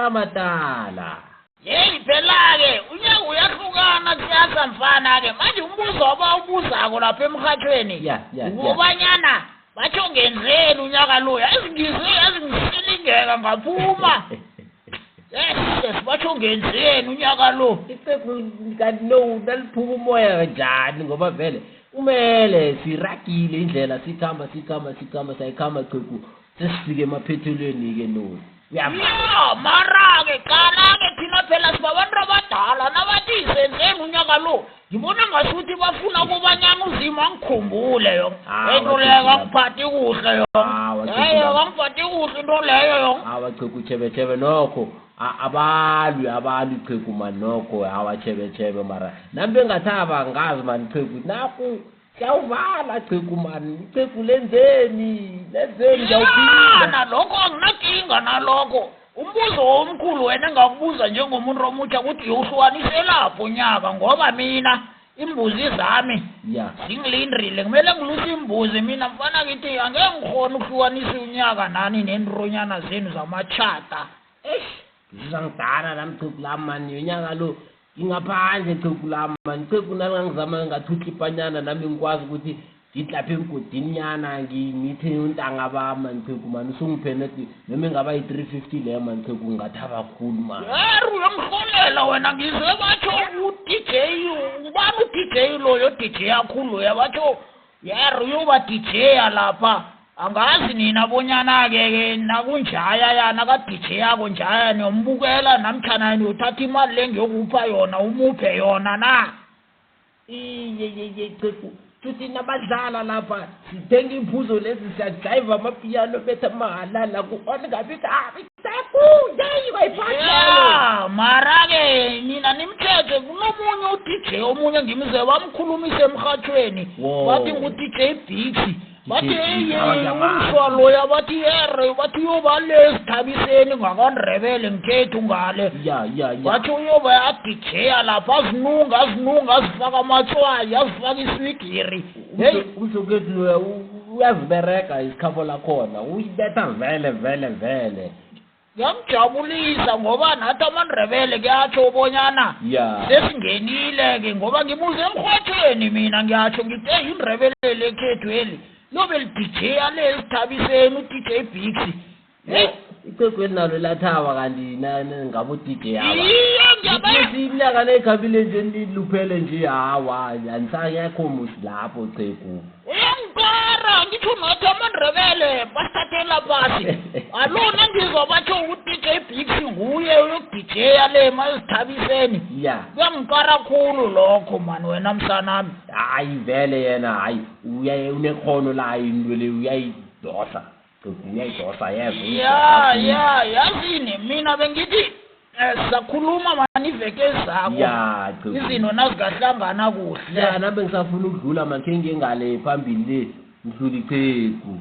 matala. Hey phela-ke unyaka uyahlukana siyasa mfana-ke manje umbuzo abawubuzako lapha emhathweni ukubanyana batsho ngenzeni unyaka lo yazingisilingeka ngaphuma batsho ngenzeni unyaka lo kanti no naliphuma umoya kanjani ngoba vele kumele siragile indlela sikhamba sayikhamba qhegu sesifike emaphethelweni-ke no ya mara-ke qala-ke thina phela sibabantu abadala nabathi senzeni unyaka lo ngibona ngasuthi bafuna ukubanyana uzima angikhumbule yonke into leyo kangiphathi kuhle yonke kangiphathi kuhle into leyo yonke qhegu chebechebe nokho abalwi qhegu mani nokho chebechebe mara nami bengathaba ngazi mani qhegu naku siyawuvala qhegu mani qhegu lenzeni ngiyawuphila nalokho anginakinga nalokho umbuzo omkhulu wena engakubuza njengomuntu omutsha ukuthi uhlukanise lapho unyaka ngoba mina imbuzi zami zingilindrile kumele ngiluse imbuzi mina mfana ngithi angeke ngikhona ukuhlukanisa unyaka nani nenronyana zenu zamachata zizangidala nami qhegu lami mani unyaka lo ngingaphandle qhegu lami mani qhegu nalingangizama ngathutha ipanyana nami ngikwazi ukuthi ngihlaphe emgodininyana ngithe untanga bami mani qhegu mani usungiphe nethi noma engaba yi-350 leyo mani qhegu ngingathaba kakhulu mani uyangirholela wena ngize batsho u-DJ ubani u-DJ loyo DJ yakhulu loya batsho uyoba DJ lapha angazi nina bonyana-ke nakunjaya yana ka-DJ yako njaya niyombukela namtshana niyothatha imali le ngiyokupha yona umuphe yona na iye qhegu futhi nabadlala lapha sithenga imphuzo lezi siyajayiva amapiyano betha mahalala ku-on ngabithi mara-ke nina nimthethe kunomunye u-DJ omunye ngimze bamkhulumise emhathweni bathi ngu-DJ Bixi bathi umswaloya bathi bathi uyoba le sithabiseni ngakandrebele ngikhethu ngale bathi uyoba yadijeya lapha azinunga azifaka amatswayi azifaka iswigiri umsokethu loya uyazibereka isikhapho lakhona uyibetha vele ngiyamjabulisa ngoba nathi amandrebele kuyatsho bonyana sesingenile-ke ngoba ngibuze emhathweni mina ngiyatsho ngithe indrebele lekhethu eli lobe lidijeya le sithabiseni u-DJ Bixi iqhegu elinalo lathaba kanti ngabe u-DJ iminyaka neyikhambile nje niluphele nje hawa anisakekho musi lapho qhegu uyangikara ngitsho nathi amandrebele basithathela phasi alona ngizwa batsho u-DJ Bixi nguye uyokudijeya le mazithabiseni kuyangikara khulu lokho mani wena msanami hayi vele yena hayi unekhono layo into le uyayidosa qhegu uyayidosa yazini mina bengithi sizakhuluma mani iveke ezakho izinto nazikahlangana kuhle nami bengisafuna ukudlula mani khe ngengale phambili le ngidlula iqhegu